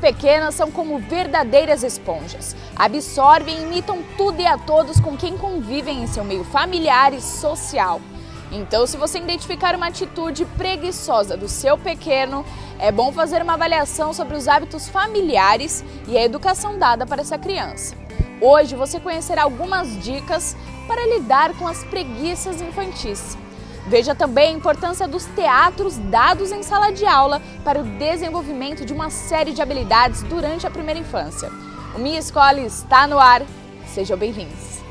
pequenas são como verdadeiras esponjas. Absorvem e imitam tudo e a todos com quem convivem em seu meio familiar e social. Então, se você identificar uma atitude preguiçosa do seu pequeno, é bom fazer uma avaliação sobre os hábitos familiares e a educação dada para essa criança. Hoje você conhecerá algumas dicas para lidar com as preguiças infantis. Veja também a importância dos teatros dados em sala de aula para o desenvolvimento de uma série de habilidades durante a primeira infância. O Minha Escola está no ar. Sejam bem-vindos.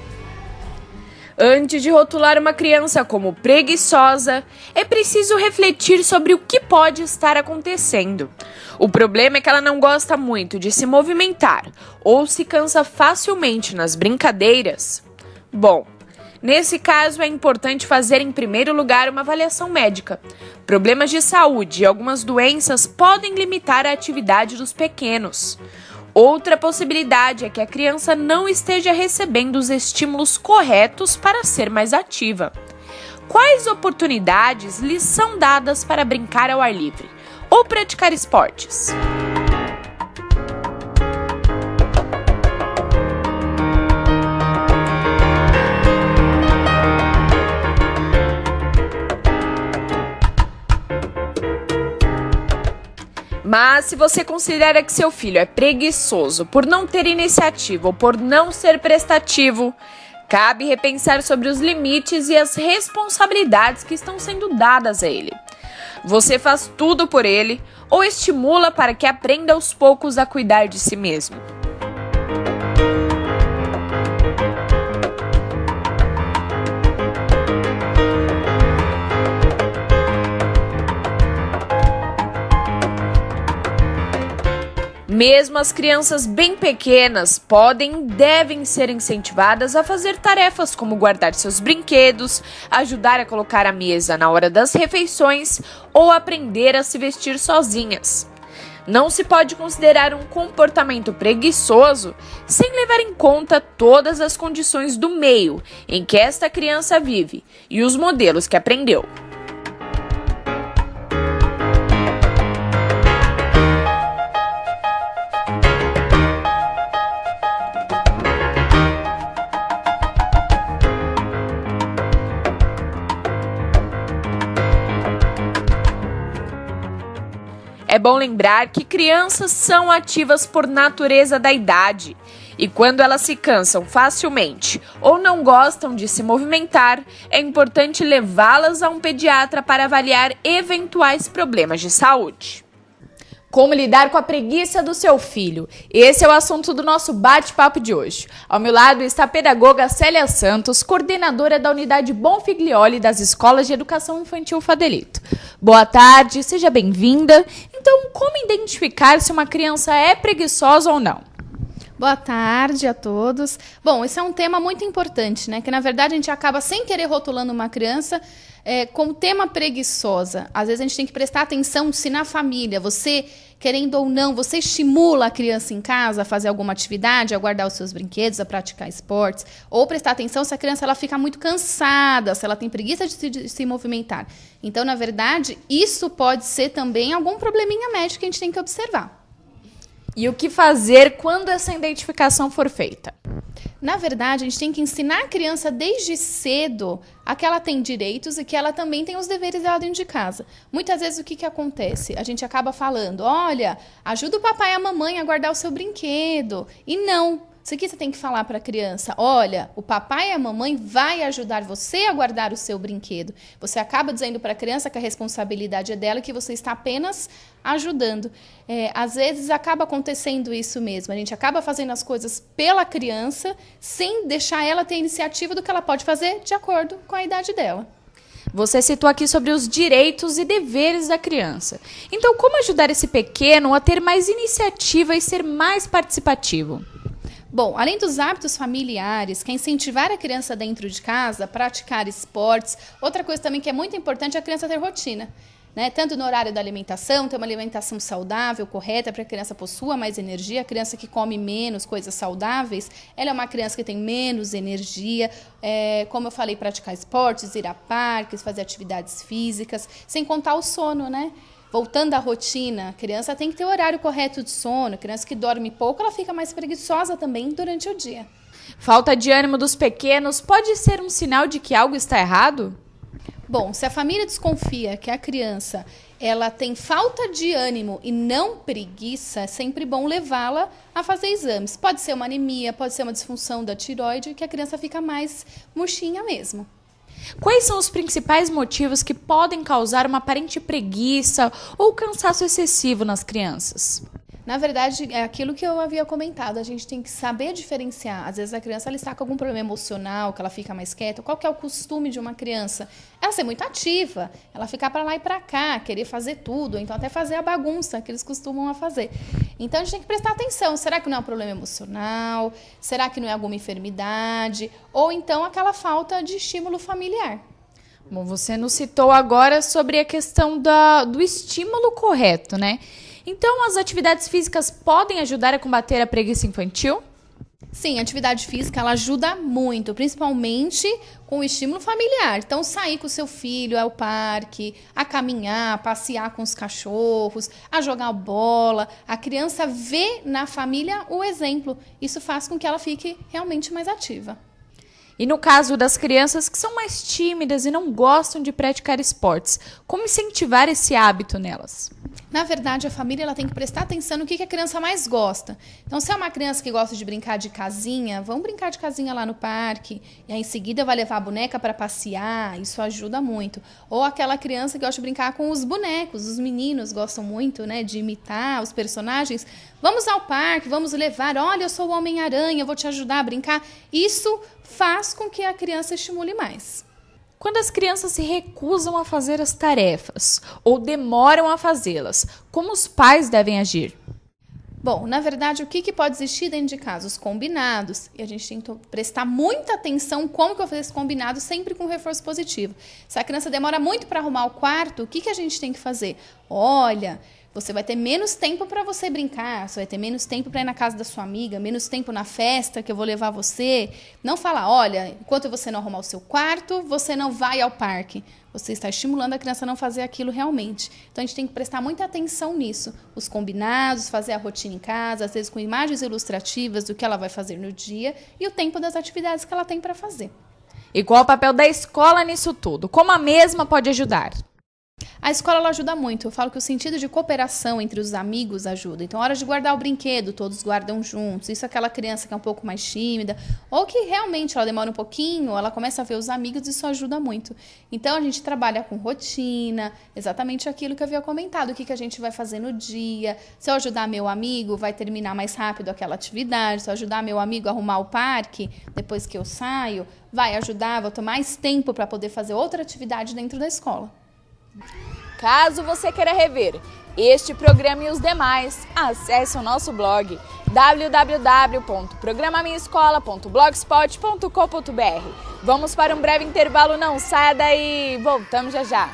Antes de rotular uma criança como preguiçosa, é preciso refletir sobre o que pode estar acontecendo. O problema é que ela não gosta muito de se movimentar ou se cansa facilmente nas brincadeiras. Bom, nesse caso é importante fazer em primeiro lugar uma avaliação médica. Problemas de saúde e algumas doenças podem limitar a atividade dos pequenos. Outra possibilidade é que a criança não esteja recebendo os estímulos corretos para ser mais ativa. Quais oportunidades lhes são dadas para brincar ao ar livre ou praticar esportes? Mas se você considera que seu filho é preguiçoso por não ter iniciativa ou por não ser prestativo, cabe repensar sobre os limites e as responsabilidades que estão sendo dadas a ele. Você faz tudo por ele ou estimula para que aprenda aos poucos a cuidar de si mesmo? Mesmo as crianças bem pequenas podem e devem ser incentivadas a fazer tarefas como guardar seus brinquedos, ajudar a colocar a mesa na hora das refeições ou aprender a se vestir sozinhas. Não se pode considerar um comportamento preguiçoso sem levar em conta todas as condições do meio em que esta criança vive e os modelos que aprendeu. É bom lembrar que crianças são ativas por natureza da idade e quando elas se cansam facilmente ou não gostam de se movimentar, é importante levá-las a um pediatra para avaliar eventuais problemas de saúde. Como lidar com a preguiça do seu filho? Esse é o assunto do nosso bate-papo de hoje. Ao meu lado está a pedagoga Célia Santos, coordenadora da unidade Bonfiglioli das Escolas de Educação Infantil Fadelito. Boa tarde, seja bem-vinda. Então, como identificar se uma criança é preguiçosa ou não? Boa tarde a todos. Bom, esse é um tema muito importante, né? Que na verdade a gente acaba sem querer rotulando uma criança com tema preguiçosa. Às vezes a gente tem que prestar atenção se na família você, querendo ou não, você estimula a criança em casa a fazer alguma atividade, a guardar os seus brinquedos, a praticar esportes, ou prestar atenção se a criança ela fica muito cansada, se ela tem preguiça de se movimentar. Então, na verdade, isso pode ser também algum probleminha médico que a gente tem que observar. E o que fazer quando essa identificação for feita? Na verdade, a gente tem que ensinar a criança desde cedo a que ela tem direitos e que ela também tem os deveres dela dentro de casa. Muitas vezes o que acontece? A gente acaba falando, olha, ajuda o papai e a mamãe a guardar o seu brinquedo. E não. Isso aqui você tem que falar para a criança, olha, o papai e a mamãe vai ajudar você a guardar o seu brinquedo. Você acaba dizendo para a criança que a responsabilidade é dela e que você está apenas ajudando. Às vezes acaba acontecendo isso mesmo, a gente acaba fazendo as coisas pela criança sem deixar ela ter iniciativa do que ela pode fazer de acordo com a idade dela. Você citou aqui sobre os direitos e deveres da criança. Então, como ajudar esse pequeno a ter mais iniciativa e ser mais participativo? Bom, além dos hábitos familiares, que é incentivar a criança dentro de casa, praticar esportes, outra coisa também que é muito importante é a criança ter rotina. Né? Tanto no horário da alimentação, ter uma alimentação saudável, correta, para que a criança possua mais energia. A criança que come menos coisas saudáveis, ela é uma criança que tem menos energia. Como eu falei, praticar esportes, ir a parques, fazer atividades físicas, sem contar o sono, né? Voltando à rotina, a criança tem que ter o horário correto de sono. A criança que dorme pouco, ela fica mais preguiçosa também durante o dia. Falta de ânimo dos pequenos pode ser um sinal de que algo está errado? Bom, se a família desconfia que a criança ela tem falta de ânimo e não preguiça, é sempre bom levá-la a fazer exames. Pode ser uma anemia, pode ser uma disfunção da tireoide, que a criança fica mais murchinha mesmo. Quais são os principais motivos que podem causar uma aparente preguiça ou cansaço excessivo nas crianças? Na verdade, é aquilo que eu havia comentado, a gente tem que saber diferenciar. Às vezes a criança ela está com algum problema emocional, que ela fica mais quieta. Qual que é o costume de uma criança? Ela ser muito ativa, ela ficar para lá e para cá, querer fazer tudo, então até fazer a bagunça que eles costumam a fazer. Então a gente tem que prestar atenção, será que não é um problema emocional? Será que não é alguma enfermidade? Ou então aquela falta de estímulo familiar? Bom, você nos citou agora sobre a questão do estímulo correto, né? Então, as atividades físicas podem ajudar a combater a preguiça infantil? Sim, a atividade física ela ajuda muito, principalmente com o estímulo familiar. Então, sair com o seu filho ao parque, a caminhar, a passear com os cachorros, a jogar bola. A criança vê na família o exemplo. Isso faz com que ela fique realmente mais ativa. E no caso das crianças que são mais tímidas e não gostam de praticar esportes, como incentivar esse hábito nelas? Na verdade, a família ela tem que prestar atenção no que a criança mais gosta. Então, se é uma criança que gosta de brincar de casinha, vamos brincar de casinha lá no parque. E aí, em seguida, vai levar a boneca para passear. Isso ajuda muito. Ou aquela criança que gosta de brincar com os bonecos. Os meninos gostam muito, né, de imitar os personagens. Vamos ao parque, vamos levar. Olha, eu sou o Homem-Aranha, eu vou te ajudar a brincar. Isso faz com que a criança estimule mais. Quando as crianças se recusam a fazer as tarefas ou demoram a fazê-las, como os pais devem agir? Bom, na verdade, o que pode existir dentro de casa? Os combinados. E a gente tem que prestar muita atenção como que eu vou fazer esse combinado, sempre com reforço positivo. Se a criança demora muito para arrumar o quarto, o que a gente tem que fazer? Olha, você vai ter menos tempo para você brincar, você vai ter menos tempo para ir na casa da sua amiga, menos tempo na festa que eu vou levar você. Não fala, olha, enquanto você não arrumar o seu quarto, você não vai ao parque. Você está estimulando a criança a não fazer aquilo realmente. Então, a gente tem que prestar muita atenção nisso. Os combinados, fazer a rotina em casa, às vezes com imagens ilustrativas do que ela vai fazer no dia e o tempo das atividades que ela tem para fazer. E qual o papel da escola nisso tudo? Como a mesma pode ajudar? A escola ela ajuda muito. Eu falo que o sentido de cooperação entre os amigos ajuda. Então, a hora de guardar o brinquedo, todos guardam juntos. Isso é aquela criança que é um pouco mais tímida ou que realmente ela demora um pouquinho, ela começa a ver os amigos, isso ajuda muito. Então, a gente trabalha com rotina, exatamente aquilo que eu havia comentado. O que a gente vai fazer no dia. Se eu ajudar meu amigo, vai terminar mais rápido aquela atividade. Se eu ajudar meu amigo a arrumar o parque, depois que eu saio, vai ajudar, vou ter mais tempo para poder fazer outra atividade dentro da escola. Caso você queira rever este programa e os demais, acesse o nosso blog www.programaminhaescola.blogspot.com.br. Vamos para um breve intervalo, não saia daí, voltamos já já.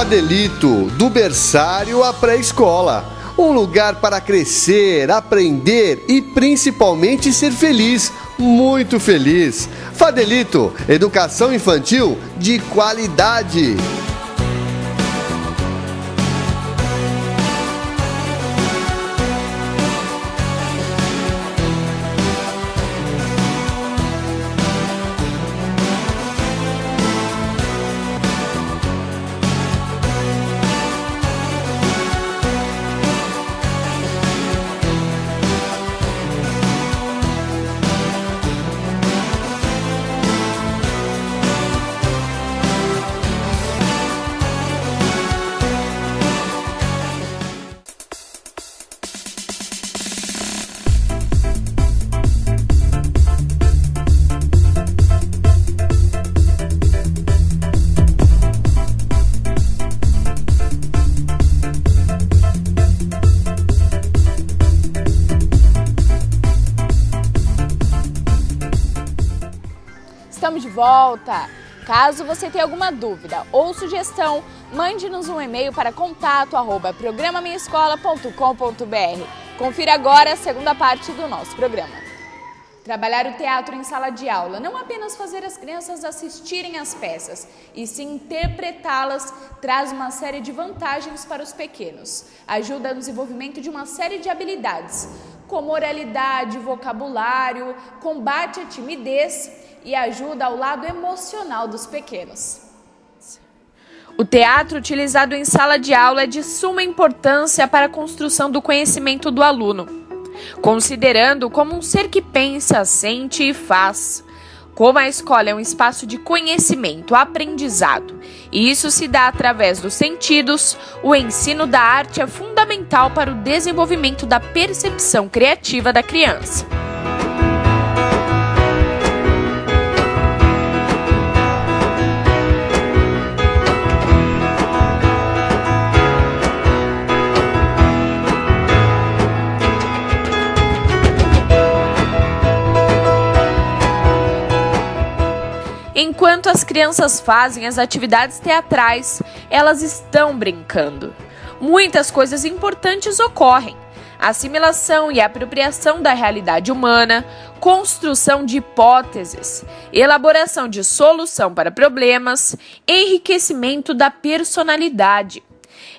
Fadelito, do berçário à pré-escola. Um lugar para crescer, aprender e principalmente ser feliz, muito feliz. Fadelito, educação infantil de qualidade. volta! Caso você tenha alguma dúvida ou sugestão, mande-nos um e-mail para contato@programaminhaescola.com.br. Confira agora a segunda parte do nosso programa. Trabalhar o teatro em sala de aula, não apenas fazer as crianças assistirem às peças, e sim interpretá-las, traz uma série de vantagens para os pequenos. Ajuda no desenvolvimento de uma série de habilidades, como oralidade, vocabulário, combate à timidez e ajuda ao lado emocional dos pequenos. O teatro utilizado em sala de aula é de suma importância para a construção do conhecimento do aluno, considerando como um ser que pensa, sente e faz. Como a escola é um espaço de conhecimento, aprendizado, e isso se dá através dos sentidos, o ensino da arte é fundamental para o desenvolvimento da percepção criativa da criança. Enquanto as crianças fazem as atividades teatrais, elas estão brincando. Muitas coisas importantes ocorrem: assimilação e apropriação da realidade humana, construção de hipóteses, elaboração de solução para problemas, enriquecimento da personalidade.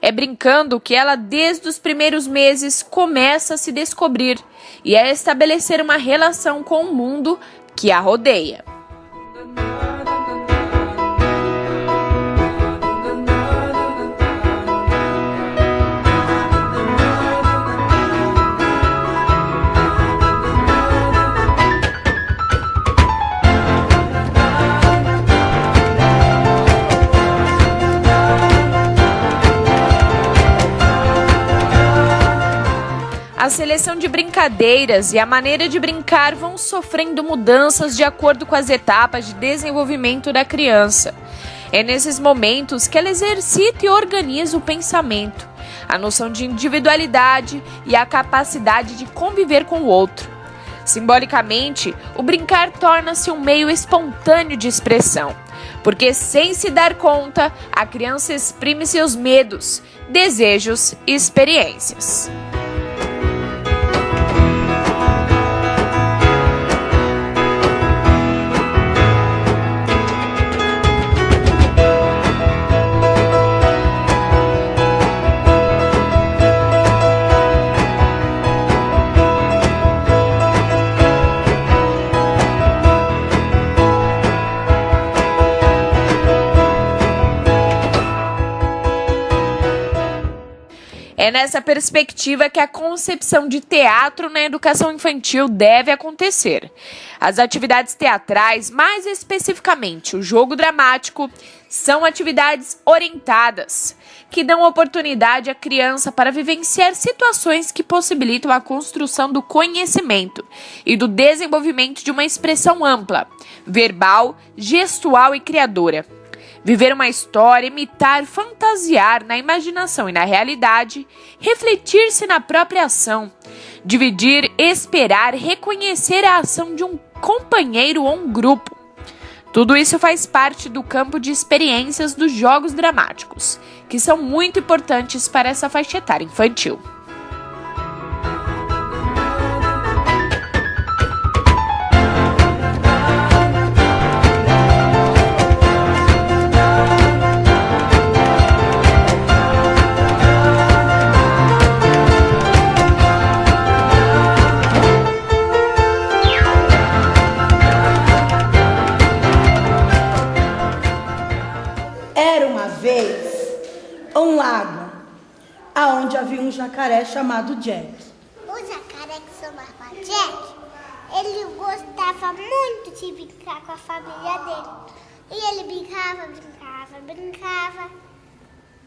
É brincando que ela, desde os primeiros meses, começa a se descobrir e a estabelecer uma relação com o mundo que a rodeia. A seleção de brincadeiras e a maneira de brincar vão sofrendo mudanças de acordo com as etapas de desenvolvimento da criança. É nesses momentos que ela exercita e organiza o pensamento, a noção de individualidade e a capacidade de conviver com o outro. Simbolicamente, o brincar torna-se um meio espontâneo de expressão, porque sem se dar conta, a criança exprime seus medos, desejos e experiências. É nessa perspectiva que a concepção de teatro na educação infantil deve acontecer. As atividades teatrais, mais especificamente o jogo dramático, são atividades orientadas, que dão oportunidade à criança para vivenciar situações que possibilitam a construção do conhecimento e do desenvolvimento de uma expressão ampla, verbal, gestual e criadora. Viver uma história, imitar, fantasiar na imaginação e na realidade, refletir-se na própria ação, dividir, esperar, reconhecer a ação de um companheiro ou um grupo. Tudo isso faz parte do campo de experiências dos jogos dramáticos, que são muito importantes para essa faixa etária infantil. Um lago, aonde havia um jacaré chamado Jack. O jacaré que se chamava Jack, ele gostava muito de brincar com a família dele. E ele brincava.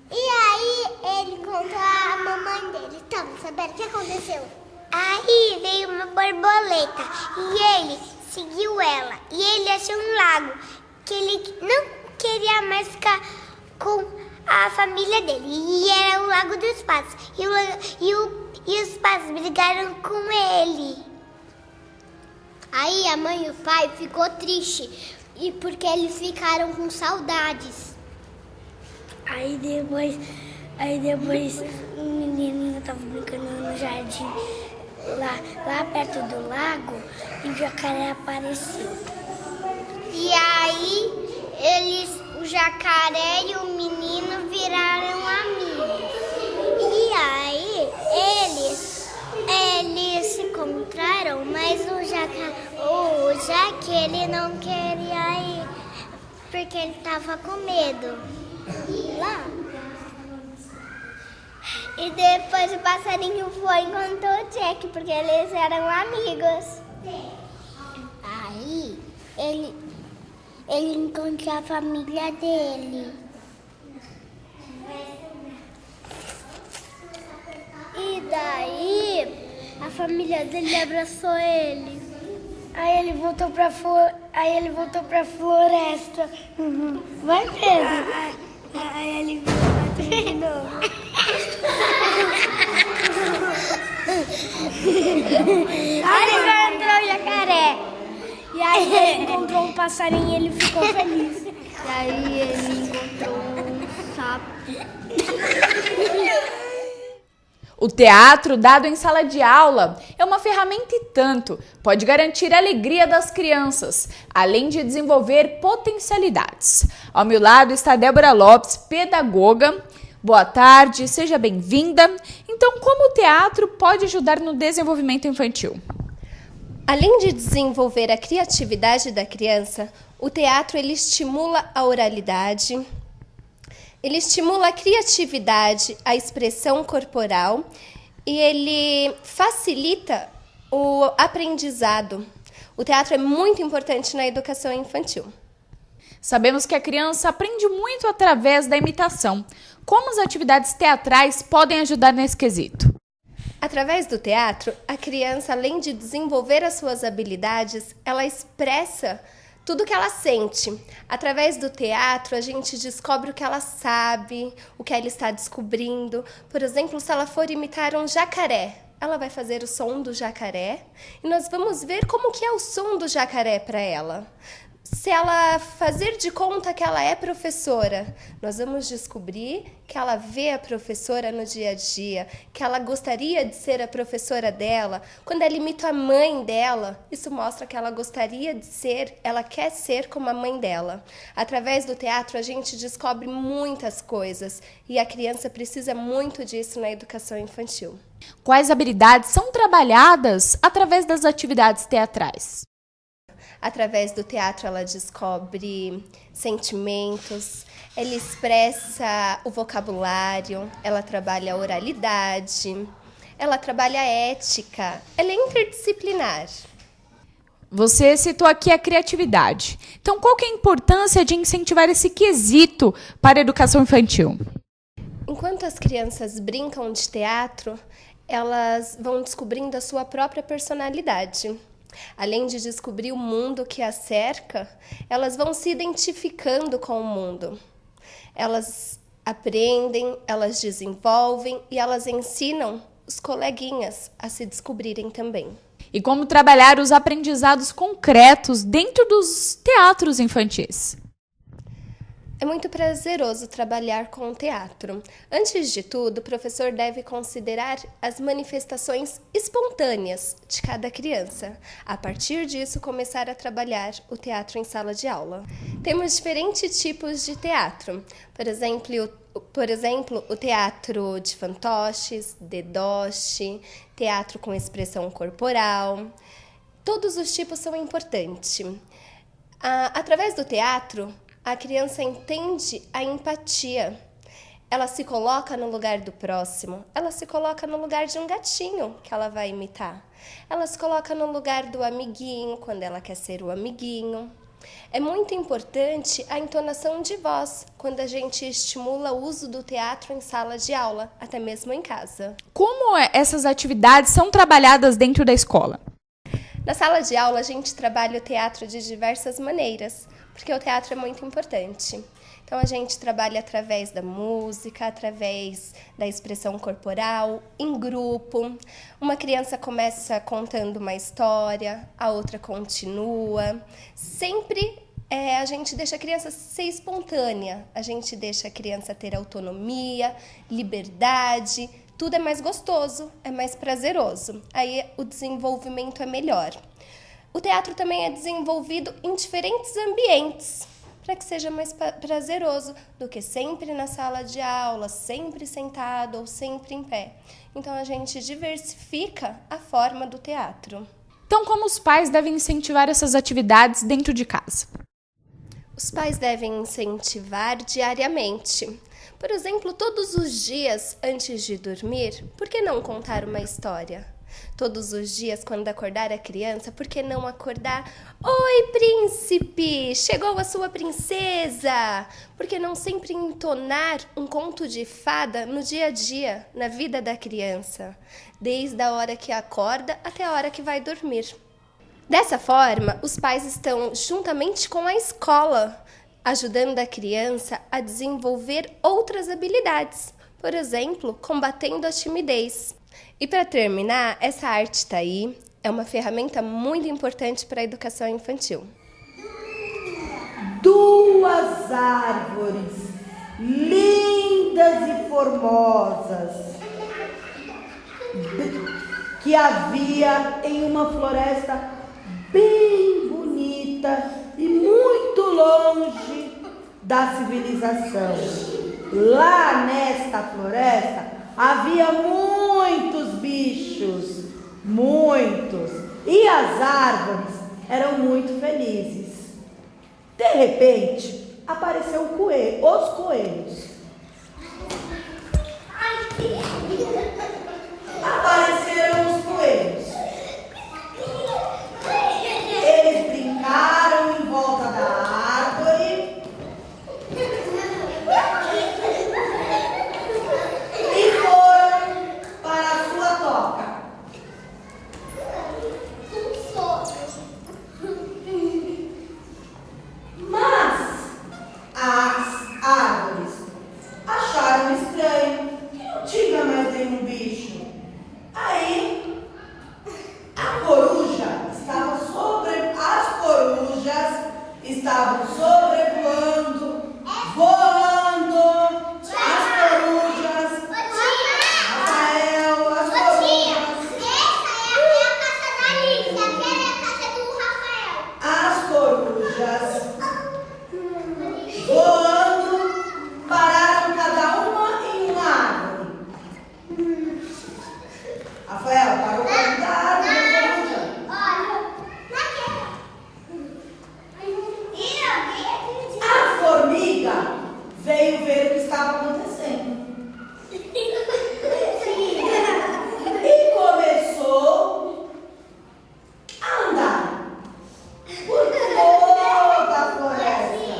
E aí ele encontrou a mamãe dele. Estamos sabendo o que aconteceu? Aí veio uma borboleta e ele seguiu ela. E ele achou um lago que ele não queria mais ficar com a família dele, e era o Lago dos Patos, e os patos brigaram com ele. Aí a mãe e o pai ficou triste, E porque eles ficaram com saudades. Aí depois o menininho tava brincando no jardim, lá perto do lago, e o jacaré apareceu. E aí o jacaré e o menino viraram amigos. E aí eles se encontraram, mas o Jaque ele não queria ir porque ele tava com medo. Lá. E depois o passarinho foi e encontrou o Jack, porque eles eram amigos. Aí ele encontrou a família dele. E daí a família dele abraçou ele. Aí ele voltou pra floresta. Vai, Pedro. Aí ele viu o pato de novo. Aí ele encontrou o jacaré. E aí ele encontrou um passarinho e ele ficou feliz. E aí ele encontrou um sapo. O teatro, dado em sala de aula, é uma ferramenta e tanto. Pode garantir a alegria das crianças, além de desenvolver potencialidades. Ao meu lado está Débora Lopes, pedagoga. Boa tarde, seja bem-vinda. Então, como o teatro pode ajudar no desenvolvimento infantil? Além de desenvolver a criatividade da criança, o teatro ele estimula a oralidade, ele estimula a criatividade, a expressão corporal e ele facilita o aprendizado. O teatro é muito importante na educação infantil. Sabemos que a criança aprende muito através da imitação. Como as atividades teatrais podem ajudar nesse quesito? Através do teatro, a criança, além de desenvolver as suas habilidades, ela expressa tudo que ela sente. Através do teatro, a gente descobre o que ela sabe, o que ela está descobrindo. Por exemplo, se ela for imitar um jacaré, ela vai fazer o som do jacaré e nós vamos ver como que é o som do jacaré para ela. Se ela fazer de conta que ela é professora, nós vamos descobrir que ela vê a professora no dia a dia, que ela gostaria de ser a professora dela. Quando ela imita a mãe dela, isso mostra que ela gostaria de ser, ela quer ser como a mãe dela. Através do teatro, a gente descobre muitas coisas e a criança precisa muito disso na educação infantil. Quais habilidades são trabalhadas através das atividades teatrais? Através do teatro, ela descobre sentimentos, ela expressa o vocabulário, ela trabalha a oralidade, ela trabalha a ética, ela é interdisciplinar. Você citou aqui a criatividade. Então, qual que é a importância de incentivar esse quesito para a educação infantil? Enquanto as crianças brincam de teatro, elas vão descobrindo a sua própria personalidade. Além de descobrir o mundo que as cerca, elas vão se identificando com o mundo. Elas aprendem, elas desenvolvem e elas ensinam os coleguinhas a se descobrirem também. E como trabalhar os aprendizados concretos dentro dos teatros infantis? É muito prazeroso trabalhar com o teatro. Antes de tudo, o professor deve considerar as manifestações espontâneas de cada criança. A partir disso, começar a trabalhar o teatro em sala de aula. Temos diferentes tipos de teatro. Por exemplo, o teatro de fantoches, deboche, teatro com expressão corporal. Todos os tipos são importantes. Através do teatro, a criança entende a empatia. Ela se coloca no lugar do próximo. Ela se coloca no lugar de um gatinho que ela vai imitar. Ela se coloca no lugar do amiguinho, quando ela quer ser o amiguinho. É muito importante a entonação de voz, quando a gente estimula o uso do teatro em sala de aula, até mesmo em casa. Como essas atividades são trabalhadas dentro da escola? Na sala de aula, a gente trabalha o teatro de diversas maneiras, porque o teatro é muito importante. Então, a gente trabalha através da música, através da expressão corporal, em grupo. Uma criança começa contando uma história, a outra continua, sempre a gente deixa a criança ser espontânea, a gente deixa a criança ter autonomia, liberdade, tudo é mais gostoso, é mais prazeroso. Aí o desenvolvimento é melhor. O teatro também é desenvolvido em diferentes ambientes, para que seja mais prazeroso do que sempre na sala de aula, sempre sentado ou sempre em pé. Então a gente diversifica a forma do teatro. Então, como os pais devem incentivar essas atividades dentro de casa? Os pais devem incentivar diariamente. Por exemplo, todos os dias antes de dormir, por que não contar uma história? Todos os dias, quando acordar a criança, por que não acordar? Oi, príncipe! Chegou a sua princesa! Por que não sempre entonar um conto de fada no dia a dia, na vida da criança? Desde a hora que acorda até a hora que vai dormir. Dessa forma, os pais estão, juntamente com a escola, ajudando a criança a desenvolver outras habilidades. Por exemplo, combatendo a timidez. E para terminar, essa arte está aí, é uma ferramenta muito importante para a educação infantil. 2 árvores lindas e formosas que havia em uma floresta bem bonita e muito longe da civilização. Lá nesta floresta havia muitos bichos, muitos, e as árvores eram muito felizes. De repente, apareceu os coelhos. Apareceram os coelhos. Eles brincaram em volta da árvore e foram para a sua toca. Mas as árvores acharam estranho que não tinha mais nenhum bicho. Aí as corujas estavam sobrevoando, voando. As corujas, Rafael, as corujas. Essa é a caça da Alice, aquela é a caça do Rafael. As corujas, voando, pararam cada uma em uma árvore. Rafael parou perto da árvore da coruja. A formiga veio ver o que estava acontecendo. E começou a andar por toda a floresta.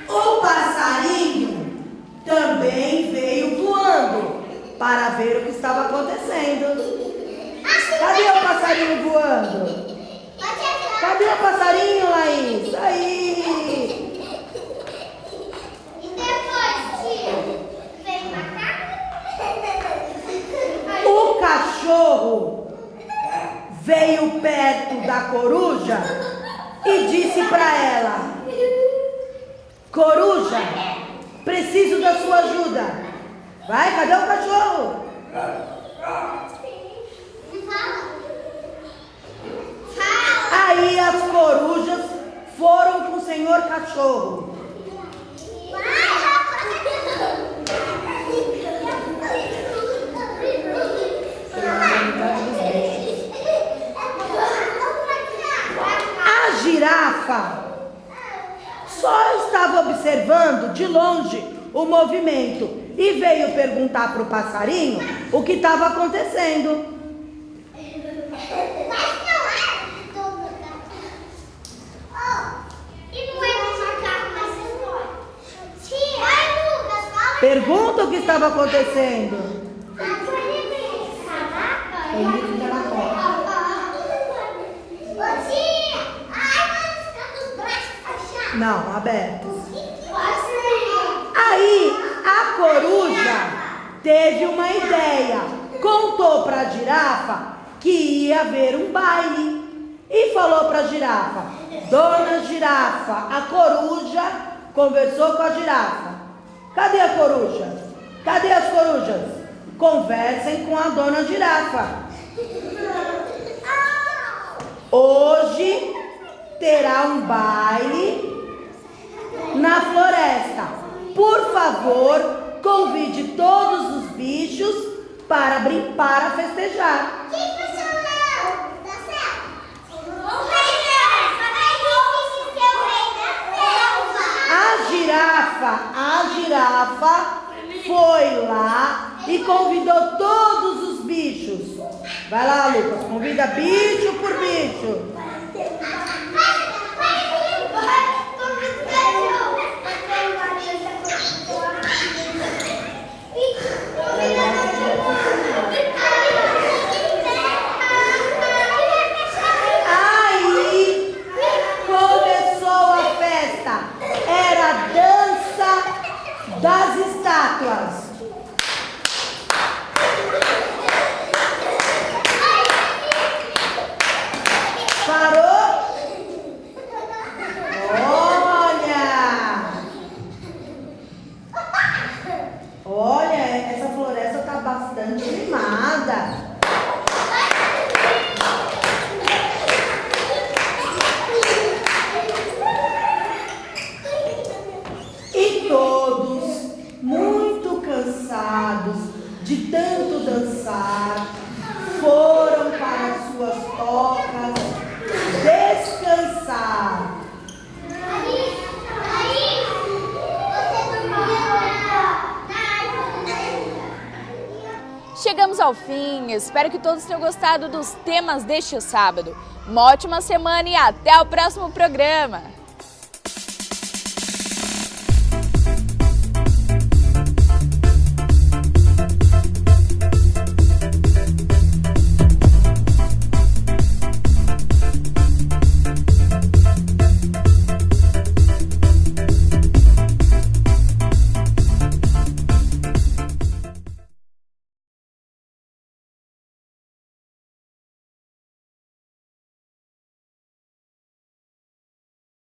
O passarinho também veio voando para ver o que estava acontecendo. Cadê o passarinho voando? Cadê o passarinho, Laís? Aí! E depois, tio, veio o macaco? O cachorro veio perto da coruja e disse para ela: Coruja, preciso da sua ajuda. Vai, cadê o cachorro? Aí as corujas foram com o senhor cachorro. A girafa só estava observando de longe o movimento e veio perguntar para o passarinho o que estava acontecendo. Pergunta o que estava acontecendo. Não, abertos. Aí a coruja teve uma ideia. Contou para a girafa que ia haver um baile Quem falou para a girafa? Dona Girafa. A coruja conversou com a girafa. Cadê a coruja? Cadê as corujas? Conversem com a Dona Girafa. Hoje terá um baile na floresta. Por favor, convide todos os bichos para festejar. A girafa foi lá e convidou todos os bichos. Vai lá, Lucas, convida bicho por bicho. Aí começou a festa. Era a dança das estátuas. Parou? Olha, essa floresta tá bastante animada. E todos muito cansados de tanto dançar, foram para suas tocas descansar. Chegamos ao fim, espero que todos tenham gostado dos temas deste sábado. Uma ótima semana e até o próximo programa!